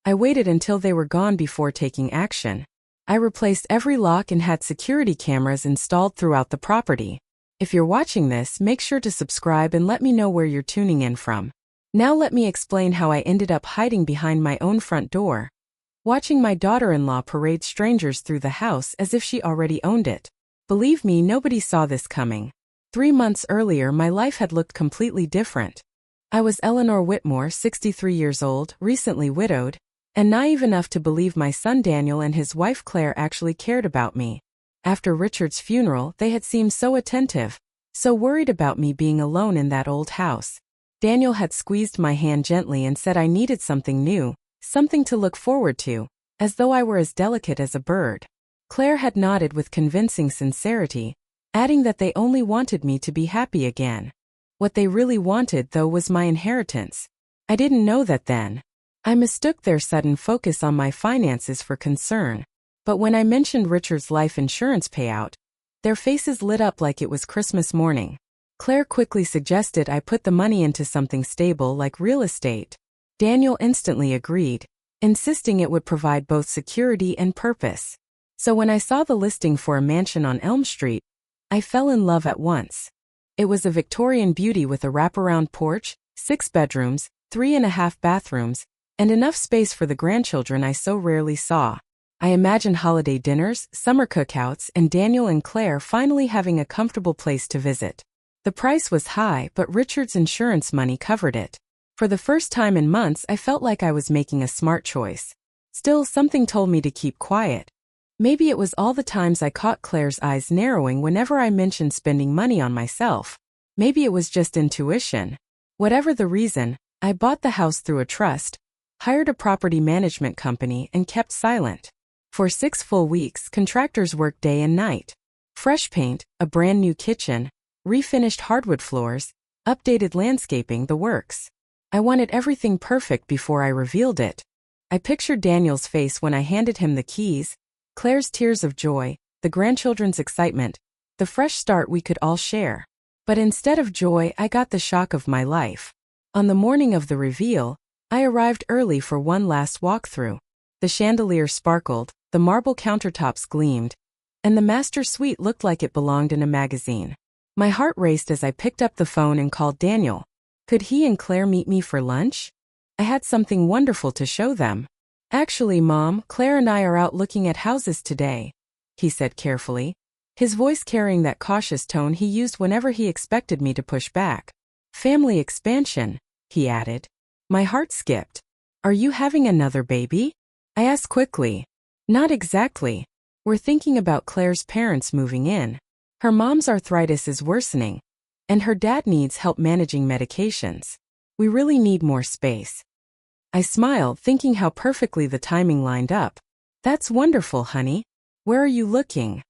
I waited until they were gone before taking action. I replaced every lock and had security cameras installed throughout the property. If you're watching this, make sure to subscribe and let me know where you're tuning in from. Now let me explain how I ended up hiding behind my own front door, watching my daughter-in-law parade strangers through the house as if she already owned it. Believe me, nobody saw this coming. 3 months earlier, my life had looked completely different. I was Eleanor Whitmore, 63 years old, recently widowed, and naive enough to believe my son Daniel and his wife Claire actually cared about me. After Richard's funeral, they had seemed so attentive, so worried about me being alone in that old house. Daniel had squeezed my hand gently and said I needed something new, something to look forward to, as though I were as delicate as a bird. Claire had nodded with convincing sincerity, adding that they only wanted me to be happy again. What they really wanted, though, was my inheritance. I didn't know that then. I mistook their sudden focus on my finances for concern, but when I mentioned Richard's life insurance payout, their faces lit up like it was Christmas morning. Claire quickly suggested I put the money into something stable like real estate. Daniel instantly agreed, insisting it would provide both security and purpose. So when I saw the listing for a mansion on Elm Street, I fell in love at once. It was a Victorian beauty with a wraparound porch, 6 bedrooms, 3.5 bathrooms, and enough space for the grandchildren I so rarely saw. I imagined holiday dinners, summer cookouts, and Daniel and Claire finally having a comfortable place to visit. The price was high, but Richard's insurance money covered it. For the first time in months, I felt like I was making a smart choice. Still, something told me to keep quiet. Maybe it was all the times I caught Claire's eyes narrowing whenever I mentioned spending money on myself. Maybe it was just intuition. Whatever the reason, I bought the house through a trust, hired a property management company, and kept silent. For 6 full weeks, contractors worked day and night. Fresh paint, a brand new kitchen, refinished hardwood floors, updated landscaping, the works. I wanted everything perfect before I revealed it. I pictured Daniel's face when I handed him the keys, Claire's tears of joy, the grandchildren's excitement, the fresh start we could all share. But instead of joy, I got the shock of my life. On the morning of the reveal, I arrived early for one last walkthrough. The chandelier sparkled, the marble countertops gleamed, and the master suite looked like it belonged in a magazine. My heart raced as I picked up the phone and called Daniel. Could he and Claire meet me for lunch? I had something wonderful to show them. Actually, Mom, Claire and I are out looking at houses today, he said carefully, his voice carrying that cautious tone he used whenever he expected me to push back. Family expansion, he added. My heart skipped. Are you having another baby? I asked quickly. Not exactly. We're thinking about Claire's parents moving in. Her mom's arthritis is worsening, and her dad needs help managing medications. We really need more space. I smiled, thinking how perfectly the timing lined up. That's wonderful, honey. Where are you looking?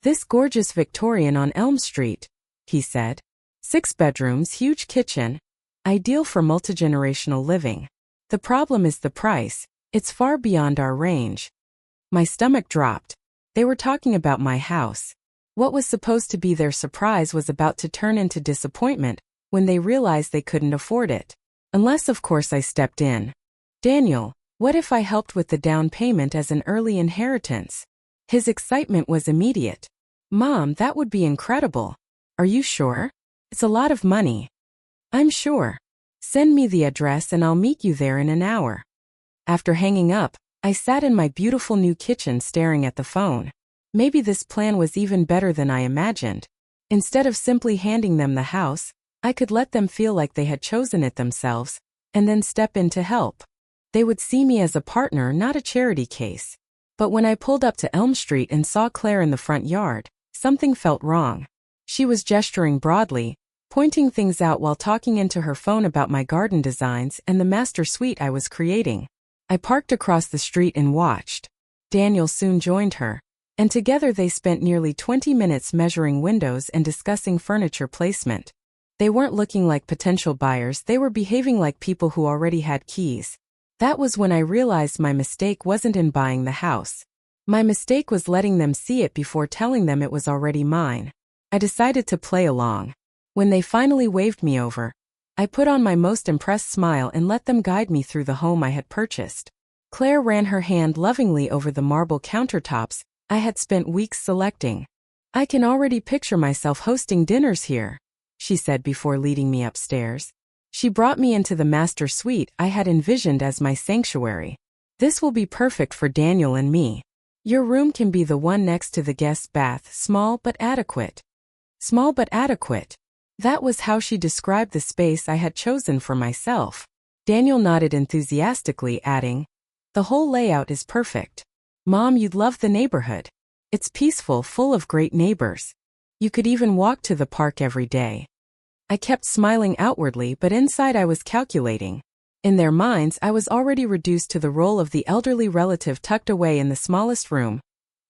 This gorgeous Victorian on Elm Street, he said. 6 bedrooms, huge kitchen, ideal for multigenerational living. The problem is the price. It's far beyond our range. My stomach dropped. They were talking about my house. What was supposed to be their surprise was about to turn into disappointment when they realized they couldn't afford it. Unless, of course, I stepped in. Daniel, what if I helped with the down payment as an early inheritance? His excitement was immediate. Mom, that would be incredible. Are you sure? It's a lot of money. I'm sure. Send me the address and I'll meet you there in an hour. After hanging up, I sat in my beautiful new kitchen staring at the phone. Maybe this plan was even better than I imagined. Instead of simply handing them the house, I could let them feel like they had chosen it themselves, and then step in to help. They would see me as a partner, not a charity case. But when I pulled up to Elm Street and saw Claire in the front yard, something felt wrong. She was gesturing broadly, pointing things out while talking into her phone about my garden designs and the master suite I was creating. I parked across the street and watched. Daniel soon joined her, and together they spent nearly 20 minutes measuring windows and discussing furniture placement. They weren't looking like potential buyers, they were behaving like people who already had keys. That was when I realized my mistake wasn't in buying the house. My mistake was letting them see it before telling them it was already mine. I decided to play along. When they finally waved me over, I put on my most impressed smile and let them guide me through the home I had purchased. Claire ran her hand lovingly over the marble countertops I had spent weeks selecting. "I can already picture myself hosting dinners here," she said before leading me upstairs. She brought me into the master suite I had envisioned as my sanctuary. "This will be perfect for Daniel and me. Your room can be the one next to the guest's bath, small but adequate." Small but adequate. That was how she described the space I had chosen for myself. Daniel nodded enthusiastically, adding, "The whole layout is perfect. Mom, you'd love the neighborhood. It's peaceful, full of great neighbors. You could even walk to the park every day." I kept smiling outwardly, but inside I was calculating. In their minds, I was already reduced to the role of the elderly relative tucked away in the smallest room,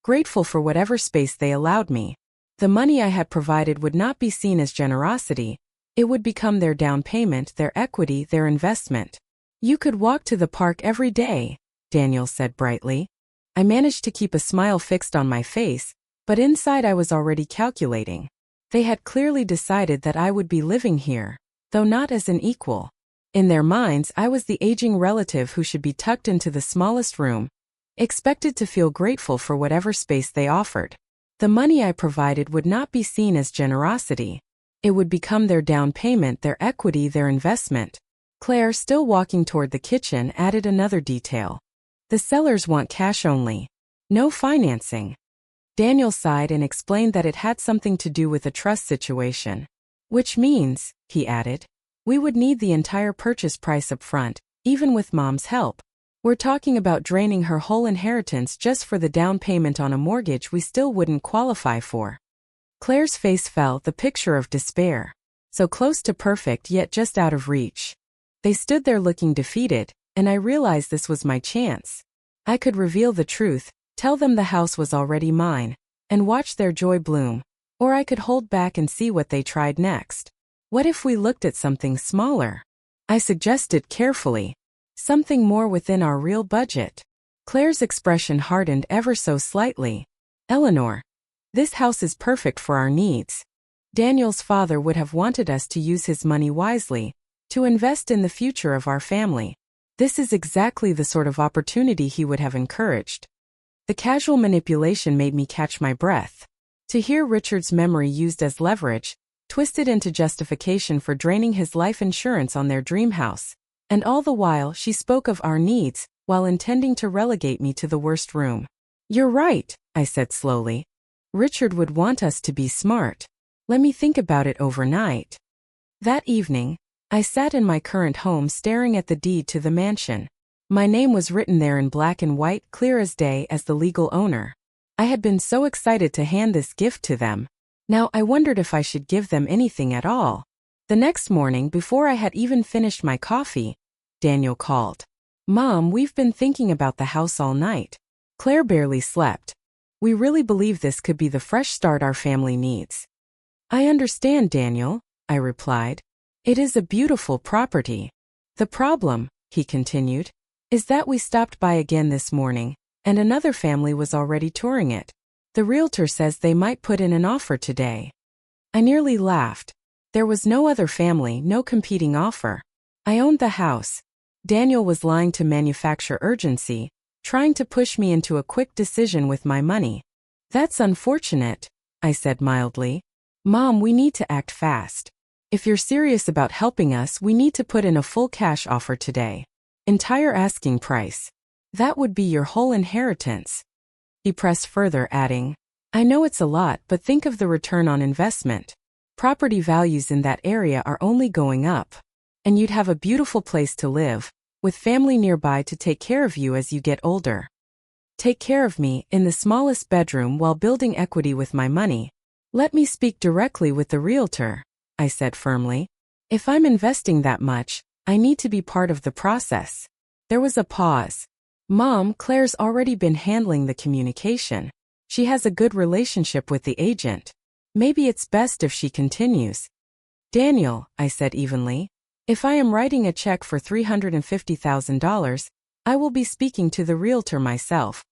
grateful for whatever space they allowed me. The money I had provided would not be seen as generosity. It would become their down payment, their equity, their investment. "You could walk to the park every day," Daniel said brightly. I managed to keep a smile fixed on my face, but inside I was already calculating. They had clearly decided that I would be living here, though not as an equal. In their minds, I was the aging relative who should be tucked into the smallest room, expected to feel grateful for whatever space they offered. The money I provided would not be seen as generosity. It would become their down payment, their equity, their investment. Claire, still walking toward the kitchen, added another detail. "The sellers want cash only. No financing." Daniel sighed and explained that it had something to do with a trust situation. "Which means," he added, "we would need the entire purchase price up front, even with Mom's help. We're talking about draining her whole inheritance just for the down payment on a mortgage we still wouldn't qualify for." Claire's face fell, the picture of despair. So close to perfect, yet just out of reach. They stood there looking defeated, and I realized this was my chance. I could reveal the truth, tell them the house was already mine, and watch their joy bloom. Or I could hold back and see what they tried next. What if we looked at something smaller? I suggested carefully. Something more within our real budget. Claire's expression hardened ever so slightly. "Eleanor, this house is perfect for our needs. Daniel's father would have wanted us to use his money wisely, to invest in the future of our family. This is exactly the sort of opportunity he would have encouraged." The casual manipulation made me catch my breath. To hear Richard's memory used as leverage, twisted into justification for draining his life insurance on their dream house. And all the while she spoke of our needs, while intending to relegate me to the worst room. "You're right," I said slowly. "Richard would want us to be smart. Let me think about it overnight." That evening, I sat in my current home staring at the deed to the mansion. My name was written there in black and white, clear as day, as the legal owner. I had been so excited to hand this gift to them. Now I wondered if I should give them anything at all. The next morning, before I had even finished my coffee, Daniel called. "Mom, we've been thinking about the house all night." Claire barely slept. "We really believe this could be the fresh start our family needs." "I understand, Daniel," I replied. "It is a beautiful property. The problem," he continued, "is that we stopped by again this morning, and another family was already touring it. The realtor says they might put in an offer today." I nearly laughed. There was no other family, no competing offer. I owned the house. Daniel was lying to manufacture urgency, trying to push me into a quick decision with my money. "That's unfortunate," I said mildly. "Mom, we need to act fast. If you're serious about helping us, we need to put in a full cash offer today. Entire asking price. That would be your whole inheritance." He pressed further, adding, "I know it's a lot, but think of the return on investment. Property values in that area are only going up. And you'd have a beautiful place to live, with family nearby to take care of you as you get older." Take care of me, in the smallest bedroom while building equity with my money. "Let me speak directly with the realtor," I said firmly. "If I'm investing that much, I need to be part of the process." There was a pause. "Mom, Claire's already been handling the communication. She has a good relationship with the agent. Maybe it's best if she continues." "Daniel," I said evenly, "if I am writing a check for $350,000, I will be speaking to the realtor myself."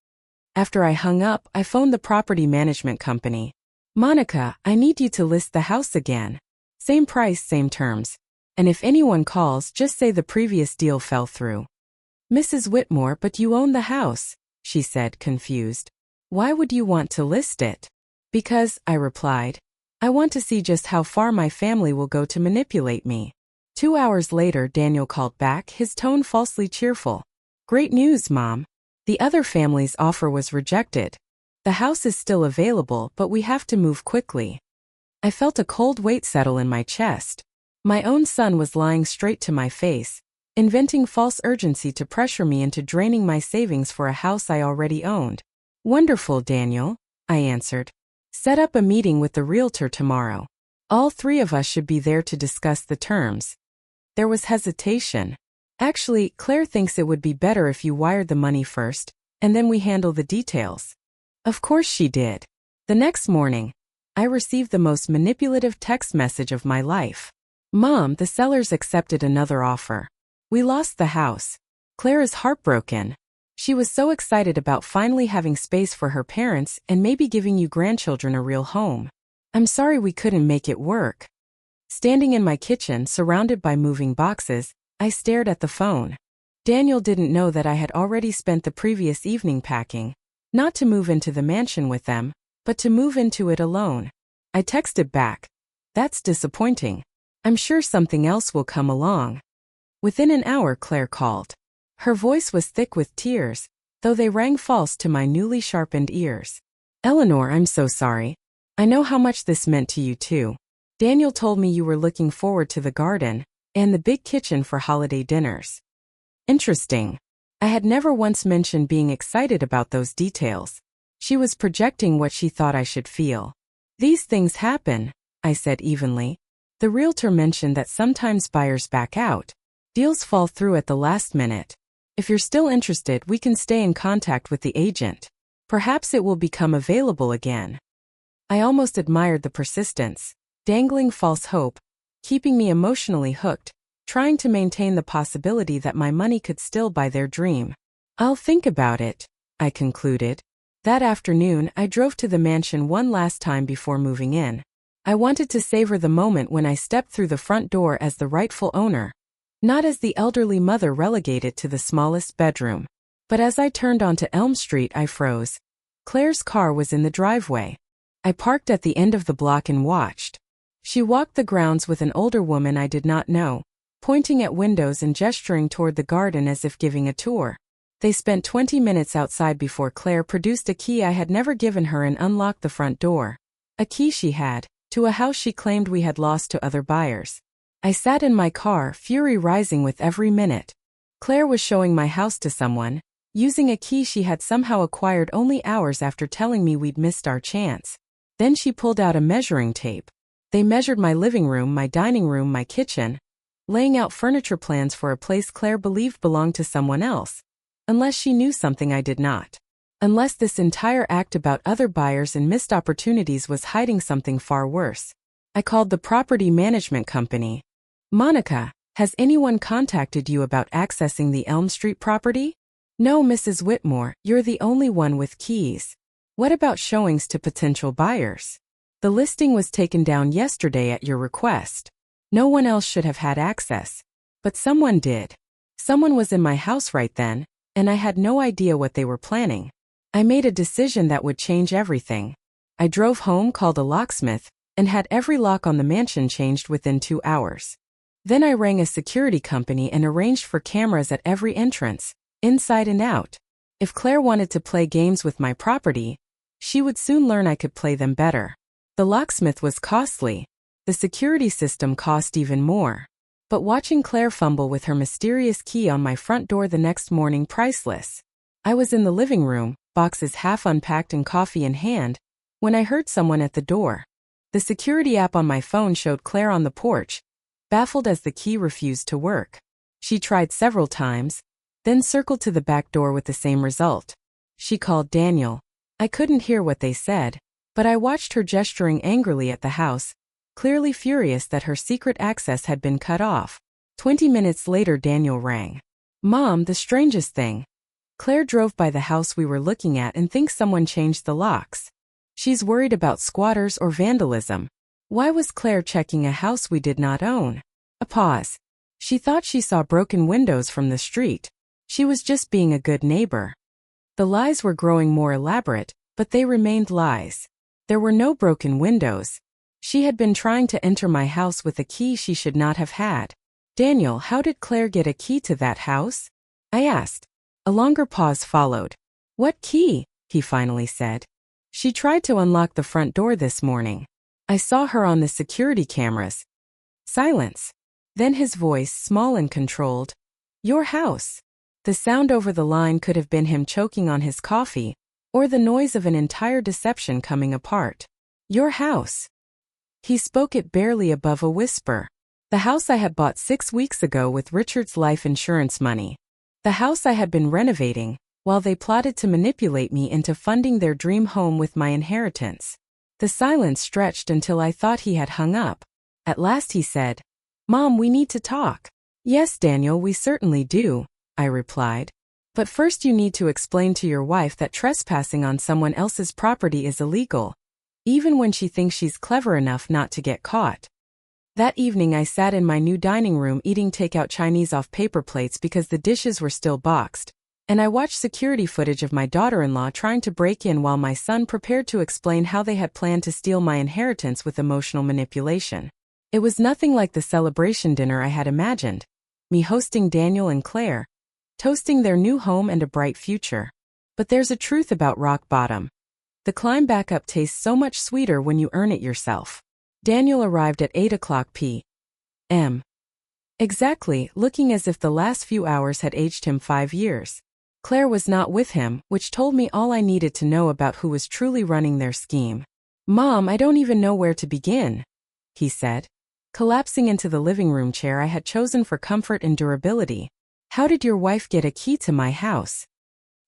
After I hung up, I phoned the property management company. "Monica, I need you to list the house again. Same price, same terms. And if anyone calls, just say the previous deal fell through." Mrs. Whitmore, but you own the house, she said, confused. Why would you want to list it? Because, I replied. I want to see just how far my family will go to manipulate me. 2 hours later, Daniel called back, his tone falsely cheerful. Great news, Mom. The other family's offer was rejected. The house is still available, but we have to move quickly. I felt a cold weight settle in my chest. My own son was lying straight to my face, inventing false urgency to pressure me into draining my savings for a house I already owned. Wonderful, Daniel, I answered. Set up a meeting with the realtor tomorrow. All 3 of us should be there to discuss the terms. There was hesitation. Actually, Claire thinks it would be better if you wired the money first, and then we handle the details. Of course she did. The next morning, I received the most manipulative text message of my life. Mom, the sellers accepted another offer. We lost the house. Claire is heartbroken. She was so excited about finally having space for her parents and maybe giving you grandchildren a real home. I'm sorry we couldn't make it work. Standing in my kitchen, surrounded by moving boxes, I stared at the phone. Daniel didn't know that I had already spent the previous evening packing, not to move into the mansion with them, but to move into it alone. I texted back. That's disappointing. I'm sure something else will come along. Within an hour, Claire called. Her voice was thick with tears, though they rang false to my newly sharpened ears. Eleanor, I'm so sorry. I know how much this meant to you too. Daniel told me you were looking forward to the garden and the big kitchen for holiday dinners. Interesting. I had never once mentioned being excited about those details. She was projecting what she thought I should feel. These things happen, I said evenly. The realtor mentioned that sometimes buyers back out. Deals fall through at the last minute. If you're still interested, we can stay in contact with the agent. Perhaps it will become available again. I almost admired the persistence, dangling false hope, keeping me emotionally hooked, trying to maintain the possibility that my money could still buy their dream. I'll think about it, I concluded. That afternoon, I drove to the mansion one last time before moving in. I wanted to savor the moment when I stepped through the front door as the rightful owner. Not as the elderly mother relegated to the smallest bedroom. But as I turned onto Elm Street, I froze. Claire's car was in the driveway. I parked at the end of the block and watched. She walked the grounds with an older woman I did not know, pointing at windows and gesturing toward the garden as if giving a tour. They spent 20 minutes outside before Claire produced a key I had never given her and unlocked the front door. A key she had, to a house she claimed we had lost to other buyers. I sat in my car, fury rising with every minute. Claire was showing my house to someone, using a key she had somehow acquired only hours after telling me we'd missed our chance. Then she pulled out a measuring tape. They measured my living room, my dining room, my kitchen, laying out furniture plans for a place Claire believed belonged to someone else. Unless she knew something I did not. Unless this entire act about other buyers and missed opportunities was hiding something far worse. I called the property management company. Monica, has anyone contacted you about accessing the Elm Street property? No, Mrs. Whitmore, you're the only one with keys. What about showings to potential buyers? The listing was taken down yesterday at your request. No one else should have had access. But someone did. Someone was in my house right then, and I had no idea what they were planning. I made a decision that would change everything. I drove home, called a locksmith, and had every lock on the mansion changed within 2 hours. Then I rang a security company and arranged for cameras at every entrance, inside and out. If Claire wanted to play games with my property, she would soon learn I could play them better. The locksmith was costly. The security system cost even more. But watching Claire fumble with her mysterious key on my front door the next morning, priceless. I was in the living room, boxes half unpacked and coffee in hand, when I heard someone at the door. The security app on my phone showed Claire on the porch, baffled as the key refused to work. She tried several times, then circled to the back door with the same result. She called Daniel. I couldn't hear what they said, but I watched her gesturing angrily at the house, clearly furious that her secret access had been cut off. 20 minutes later, Daniel rang. Mom, the strangest thing. Claire drove by the house we were looking at and thinks someone changed the locks. She's worried about squatters or vandalism. Why was Claire checking a house we did not own? A pause. She thought she saw broken windows from the street. She was just being a good neighbor. The lies were growing more elaborate, but they remained lies. There were no broken windows. She had been trying to enter my house with a key she should not have had. Daniel, how did Claire get a key to that house? I asked. A longer pause followed. What key? He finally said. She tried to unlock the front door this morning. I saw her on the security cameras. Silence. Then his voice, small and controlled. Your house. The sound over the line could have been him choking on his coffee, or the noise of an entire deception coming apart. Your house. He spoke it barely above a whisper. The house I had bought 6 weeks ago with Richard's life insurance money. The house I had been renovating, while they plotted to manipulate me into funding their dream home with my inheritance. The silence stretched until I thought he had hung up. At last he said, Mom, we need to talk. Yes, Daniel, we certainly do, I replied. But first you need to explain to your wife that trespassing on someone else's property is illegal, even when she thinks she's clever enough not to get caught. That evening I sat in my new dining room eating takeout Chinese off paper plates because the dishes were still boxed, and I watched security footage of my daughter-in-law trying to break in while my son prepared to explain how they had planned to steal my inheritance with emotional manipulation. It was nothing like the celebration dinner I had imagined. Me hosting Daniel and Claire, toasting their new home and a bright future. But there's a truth about rock bottom. The climb back up tastes so much sweeter when you earn it yourself. Daniel arrived at 8:00 p.m. Exactly, looking as if the last few hours had aged him 5 years. Claire was not with him, which told me all I needed to know about who was truly running their scheme. Mom, I don't even know where to begin, he said, collapsing into the living room chair I had chosen for comfort and durability. How did your wife get a key to my house?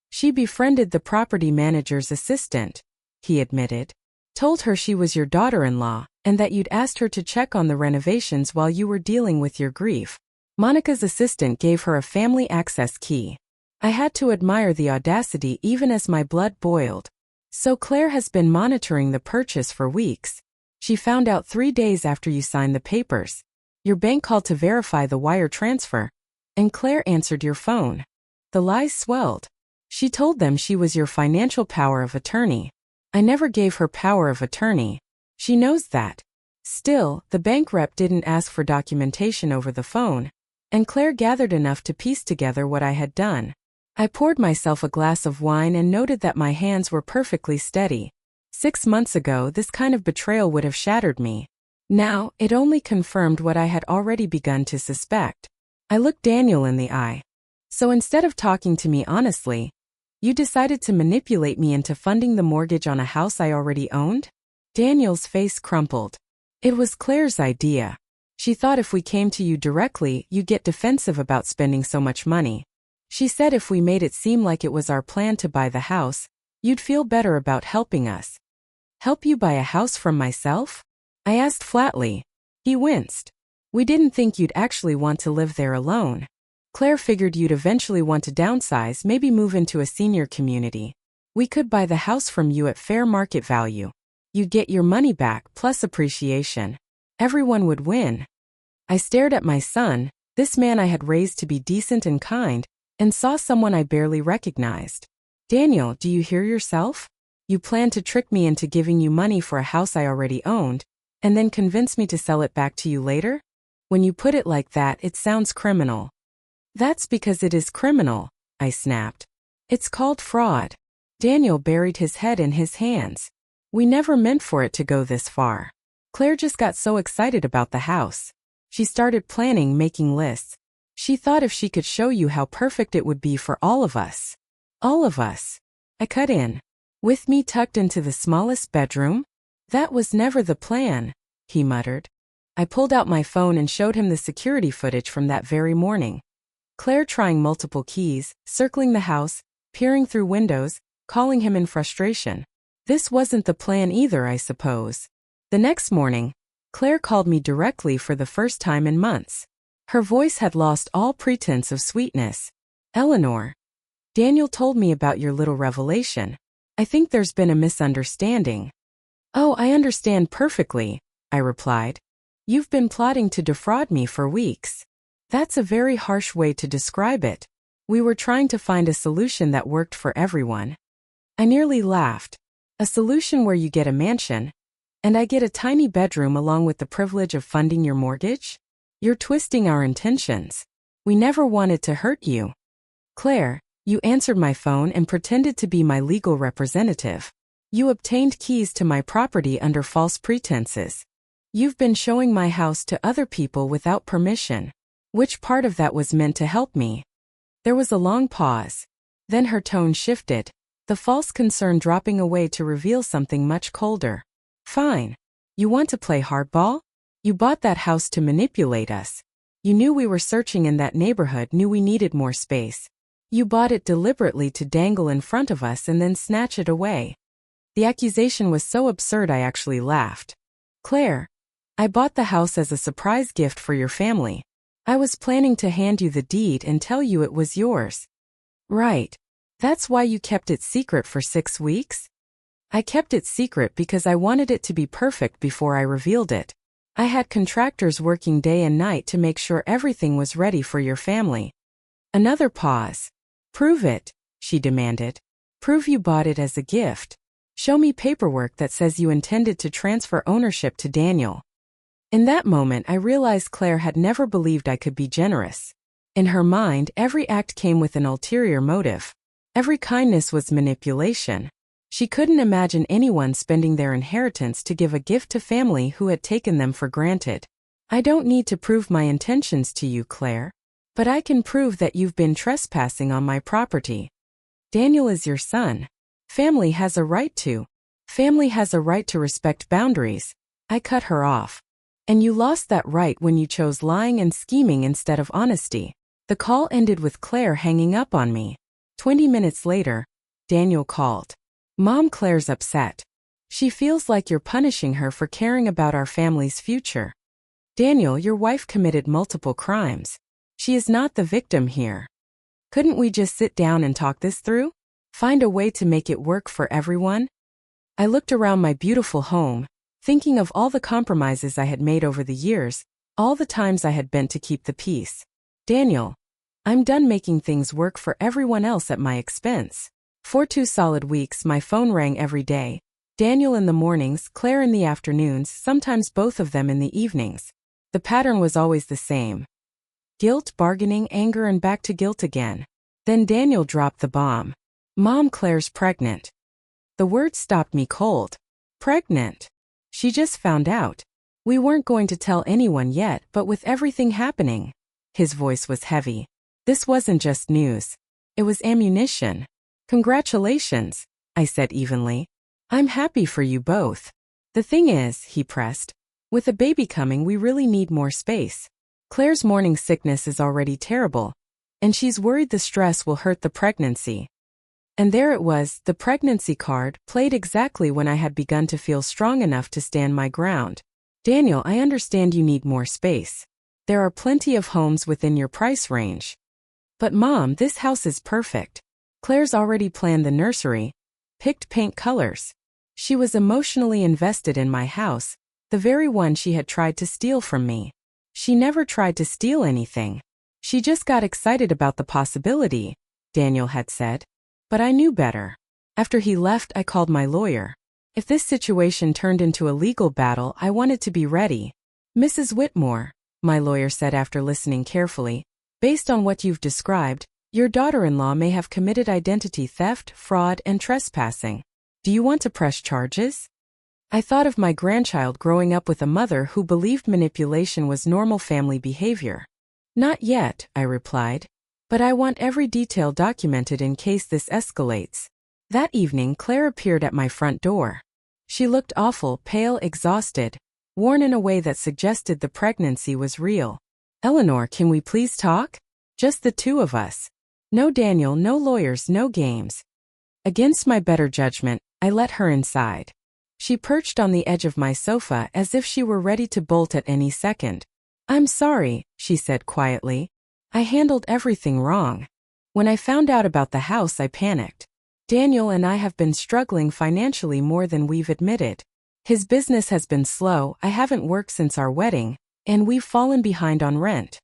She befriended the property manager's assistant, he admitted. Told her she was your daughter-in-law, and that you'd asked her to check on the renovations while you were dealing with your grief. Monica's assistant gave her a family access key. I had to admire the audacity even as my blood boiled. So Claire has been monitoring the purchase for weeks. She found out 3 days after you signed the papers. Your bank called to verify the wire transfer, and Claire answered your phone. The lies swelled. She told them she was your financial power of attorney. I never gave her power of attorney. She knows that. Still, the bank rep didn't ask for documentation over the phone, and Claire gathered enough to piece together what I had done. I poured myself a glass of wine and noted that my hands were perfectly steady. 6 months ago, this kind of betrayal would have shattered me. Now, it only confirmed what I had already begun to suspect. I looked Daniel in the eye. So instead of talking to me honestly, you decided to manipulate me into funding the mortgage on a house I already owned? Daniel's face crumpled. It was Claire's idea. She thought if we came to you directly, you'd get defensive about spending so much money. She said if we made it seem like it was our plan to buy the house, you'd feel better about helping us. Help you buy a house from myself? I asked flatly. He winced. We didn't think you'd actually want to live there alone. Claire figured you'd eventually want to downsize, maybe move into a senior community. We could buy the house from you at fair market value. You'd get your money back plus appreciation. Everyone would win. I stared at my son, this man I had raised to be decent and kind, and saw someone I barely recognized. Daniel, do you hear yourself? You planned to trick me into giving you money for a house I already owned, and then convince me to sell it back to you later? When you put it like that, it sounds criminal. That's because it is criminal, I snapped. It's called fraud. Daniel buried his head in his hands. We never meant for it to go this far. Claire just got so excited about the house. She started planning, making lists. She thought if she could show you how perfect it would be for all of us. All of us. I cut in. With me tucked into the smallest bedroom? That was never the plan, he muttered. I pulled out my phone and showed him the security footage from that very morning. Claire trying multiple keys, circling the house, peering through windows, calling him in frustration. This wasn't the plan either, I suppose. The next morning, Claire called me directly for the first time in months. Her voice had lost all pretense of sweetness. Eleanor, Daniel told me about your little revelation. I think there's been a misunderstanding. Oh, I understand perfectly, I replied. You've been plotting to defraud me for weeks. That's a very harsh way to describe it. We were trying to find a solution that worked for everyone. I nearly laughed. A solution where you get a mansion, and I get a tiny bedroom along with the privilege of funding your mortgage? You're twisting our intentions. We never wanted to hurt you. Claire, you answered my phone and pretended to be my legal representative. You obtained keys to my property under false pretenses. You've been showing my house to other people without permission. Which part of that was meant to help me? There was a long pause. Then her tone shifted, the false concern dropping away to reveal something much colder. Fine. You want to play hardball? You bought that house to manipulate us. You knew we were searching in that neighborhood, knew we needed more space. You bought it deliberately to dangle in front of us and then snatch it away. The accusation was so absurd I actually laughed. Claire, I bought the house as a surprise gift for your family. I was planning to hand you the deed and tell you it was yours. Right. That's why you kept it secret for 6 weeks? I kept it secret because I wanted it to be perfect before I revealed it. I had contractors working day and night to make sure everything was ready for your family. Another pause. Prove it, she demanded. Prove you bought it as a gift. Show me paperwork that says you intended to transfer ownership to Daniel. In that moment, I realized Claire had never believed I could be generous. In her mind, every act came with an ulterior motive. Every kindness was manipulation. She couldn't imagine anyone spending their inheritance to give a gift to family who had taken them for granted. I don't need to prove my intentions to you, Claire. But I can prove that you've been trespassing on my property. Daniel is your son. Family has a right to. Family has a right to respect boundaries. I cut her off. And you lost that right when you chose lying and scheming instead of honesty. The call ended with Claire hanging up on me. 20 minutes later, Daniel called. Mom, Claire's upset. She feels like you're punishing her for caring about our family's future. Daniel, your wife committed multiple crimes. She is not the victim here. Couldn't we just sit down and talk this through? Find a way to make it work for everyone? I looked around my beautiful home, thinking of all the compromises I had made over the years, all the times I had bent to keep the peace. Daniel, I'm done making things work for everyone else at my expense. For 2 solid weeks, my phone rang every day. Daniel in the mornings, Claire in the afternoons, sometimes both of them in the evenings. The pattern was always the same. Guilt, bargaining, anger, and back to guilt again. Then Daniel dropped the bomb. Mom, Claire's pregnant. The word stopped me cold. Pregnant. She just found out. We weren't going to tell anyone yet, but with everything happening. His voice was heavy. This wasn't just news. It was ammunition. Congratulations, I said evenly. I'm happy for you both. The thing is, he pressed, with a baby coming, we really need more space. Claire's morning sickness is already terrible, and she's worried the stress will hurt the pregnancy. And there it was, the pregnancy card, played exactly when I had begun to feel strong enough to stand my ground. Daniel, I understand you need more space. There are plenty of homes within your price range. But Mom, this house is perfect. Claire's already planned the nursery, picked paint colors. She was emotionally invested in my house, the very one she had tried to steal from me. She never tried to steal anything. She just got excited about the possibility, Daniel had said. But I knew better. After he left, I called my lawyer. If this situation turned into a legal battle, I wanted to be ready. Mrs. Whitmore, my lawyer said after listening carefully, based on what you've described, your daughter-in-law may have committed identity theft, fraud, and trespassing. Do you want to press charges? I thought of my grandchild growing up with a mother who believed manipulation was normal family behavior. Not yet, I replied. But I want every detail documented in case this escalates. That evening, Claire appeared at my front door. She looked awful, pale, exhausted, worn in a way that suggested the pregnancy was real. Eleanor, can we please talk? Just the two of us. No Daniel, no lawyers, no games. Against my better judgment, I let her inside. She perched on the edge of my sofa as if she were ready to bolt at any second. I'm sorry, she said quietly. I handled everything wrong. When I found out about the house, I panicked. Daniel and I have been struggling financially more than we've admitted. His business has been slow, I haven't worked since our wedding, and we've fallen behind on rent.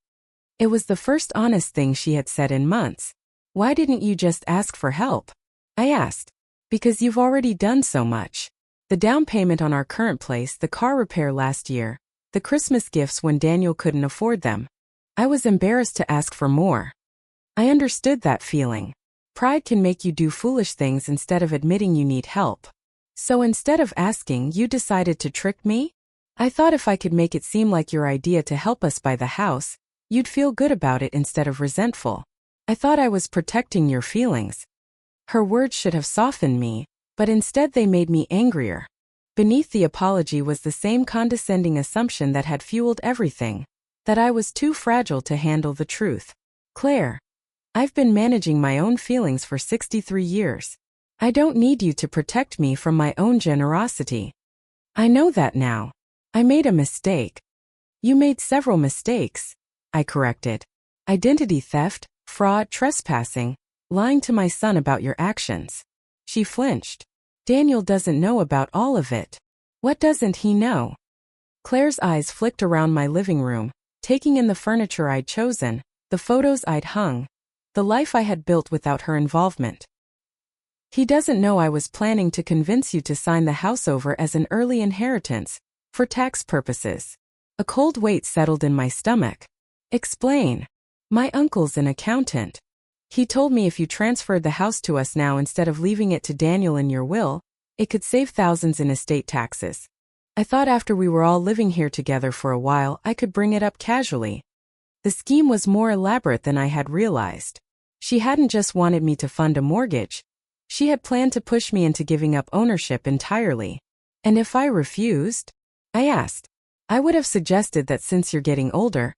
It was the first honest thing she had said in months. Why didn't you just ask for help? I asked. Because you've already done so much. The down payment on our current place, the car repair last year, the Christmas gifts when Daniel couldn't afford them. I was embarrassed to ask for more. I understood that feeling. Pride can make you do foolish things instead of admitting you need help. So instead of asking, you decided to trick me? I thought if I could make it seem like your idea to help us buy the house, you'd feel good about it instead of resentful. I thought I was protecting your feelings. Her words should have softened me, but instead they made me angrier. Beneath the apology was the same condescending assumption that had fueled everything, that I was too fragile to handle the truth. Claire, I've been managing my own feelings for 63 years. I don't need you to protect me from my own generosity. I know that now. I made a mistake. You made several mistakes, I corrected. Identity theft, fraud, trespassing, lying to my son about your actions. She flinched. Daniel doesn't know about all of it. What doesn't he know? Claire's eyes flicked around my living room, taking in the furniture I'd chosen, the photos I'd hung, the life I had built without her involvement. He doesn't know I was planning to convince you to sign the house over as an early inheritance, for tax purposes. A cold weight settled in my stomach. Explain. My uncle's an accountant. He told me if you transferred the house to us now instead of leaving it to Daniel in your will, it could save thousands in estate taxes. I thought after we were all living here together for a while, I could bring it up casually. The scheme was more elaborate than I had realized. She hadn't just wanted me to fund a mortgage. She had planned to push me into giving up ownership entirely. And if I refused? I asked. I would have suggested that since you're getting older,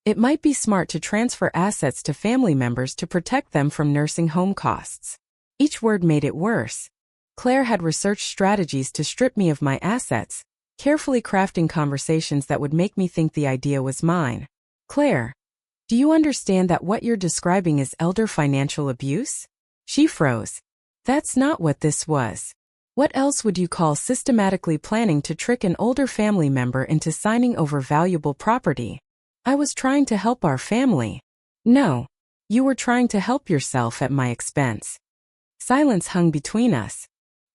it might be smart to transfer assets to family members to protect them from nursing home costs. Each word made it worse. Claire had researched strategies to strip me of my assets, carefully crafting conversations that would make me think the idea was mine. Claire, do you understand that what you're describing is elder financial abuse? She froze. That's not what this was. What else would you call systematically planning to trick an older family member into signing over valuable property? I was trying to help our family. No, you were trying to help yourself at my expense. Silence hung between us.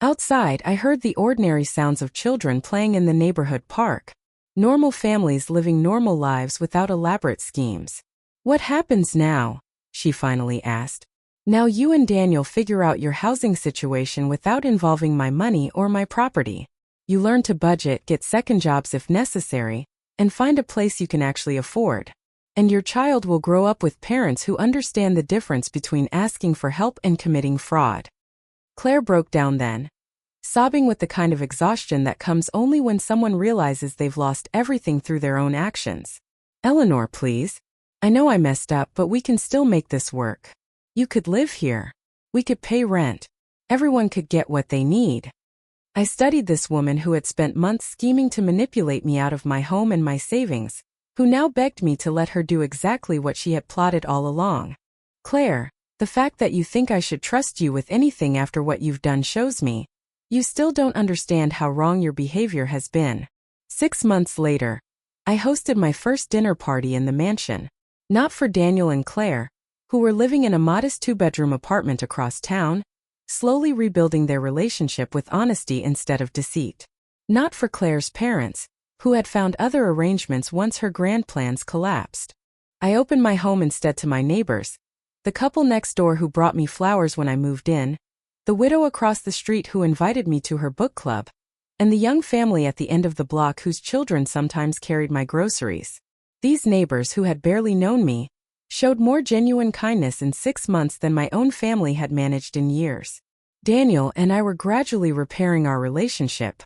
Outside, I heard the ordinary sounds of children playing in the neighborhood park. Normal families living normal lives without elaborate schemes. What happens now? She finally asked. Now you and Daniel figure out your housing situation without involving my money or my property. You learn to budget, get second jobs if necessary, and find a place you can actually afford. And your child will grow up with parents who understand the difference between asking for help and committing fraud. Claire broke down then, sobbing with the kind of exhaustion that comes only when someone realizes they've lost everything through their own actions. Eleanor, please. I know I messed up, but we can still make this work. You could live here. We could pay rent. Everyone could get what they need. I studied this woman who had spent months scheming to manipulate me out of my home and my savings, who now begged me to let her do exactly what she had plotted all along. Claire, the fact that you think I should trust you with anything after what you've done shows me you still don't understand how wrong your behavior has been. 6 months later, I hosted my first dinner party in the mansion, not for Daniel and Claire, who were living in a modest 2-bedroom apartment across town, slowly rebuilding their relationship with honesty instead of deceit. Not for Claire's parents, who had found other arrangements once her grand plans collapsed. I opened my home instead to my neighbors, the couple next door who brought me flowers when I moved in, the widow across the street who invited me to her book club, and the young family at the end of the block whose children sometimes carried my groceries. These neighbors, who had barely known me, showed more genuine kindness in 6 months than my own family had managed in years. Daniel and I were gradually repairing our relationship.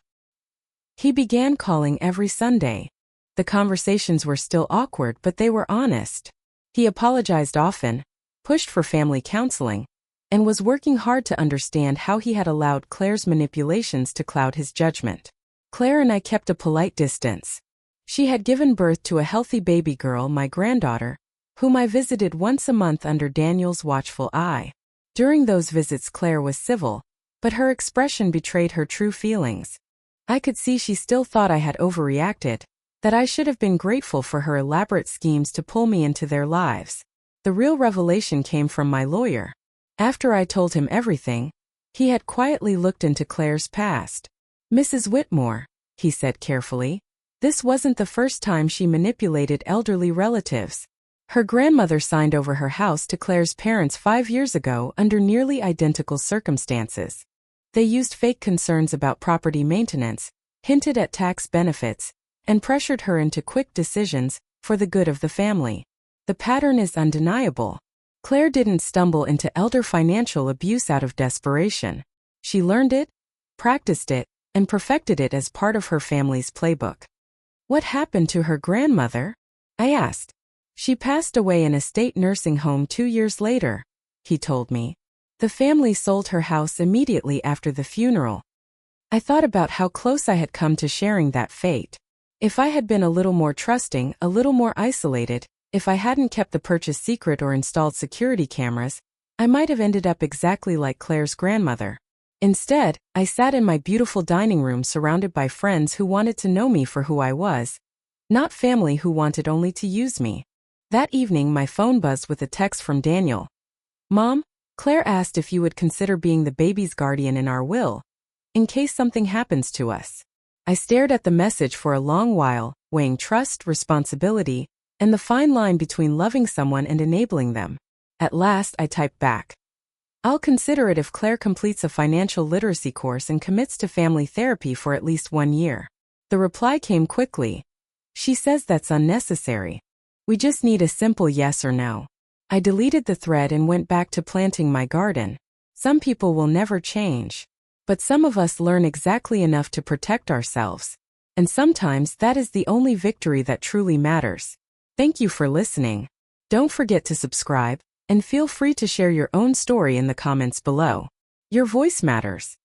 He began calling every Sunday. The conversations were still awkward, but they were honest. He apologized often, pushed for family counseling, and was working hard to understand how he had allowed Claire's manipulations to cloud his judgment. Claire and I kept a polite distance. She had given birth to a healthy baby girl, my granddaughter, whom I visited once a month under Daniel's watchful eye. During those visits Claire was civil, but her expression betrayed her true feelings. I could see she still thought I had overreacted, that I should have been grateful for her elaborate schemes to pull me into their lives. The real revelation came from my lawyer. After I told him everything, he had quietly looked into Claire's past. "Mrs. Whitmore," he said carefully, "this wasn't the first time she manipulated elderly relatives. Her grandmother signed over her house to Claire's parents 5 years ago under nearly identical circumstances. They used fake concerns about property maintenance, hinted at tax benefits, and pressured her into quick decisions for the good of the family. The pattern is undeniable. Claire didn't stumble into elder financial abuse out of desperation. She learned it, practiced it, and perfected it as part of her family's playbook." "What happened to her grandmother?" I asked. "She passed away in a state nursing home 2 years later," he told me. "The family sold her house immediately after the funeral." I thought about how close I had come to sharing that fate. If I had been a little more trusting, a little more isolated, if I hadn't kept the purchase secret or installed security cameras, I might have ended up exactly like Claire's grandmother. Instead, I sat in my beautiful dining room surrounded by friends who wanted to know me for who I was, not family who wanted only to use me. That evening my phone buzzed with a text from Daniel. "Mom, Claire asked if you would consider being the baby's guardian in our will, in case something happens to us." I stared at the message for a long while, weighing trust, responsibility, and the fine line between loving someone and enabling them. At last I typed back, "I'll consider it if Claire completes a financial literacy course and commits to family therapy for at least 1 year." The reply came quickly. "She says that's unnecessary. We just need a simple yes or no." I deleted the thread and went back to planting my garden. Some people will never change, but some of us learn exactly enough to protect ourselves. And sometimes that is the only victory that truly matters. Thank you for listening. Don't forget to subscribe, and feel free to share your own story in the comments below. Your voice matters.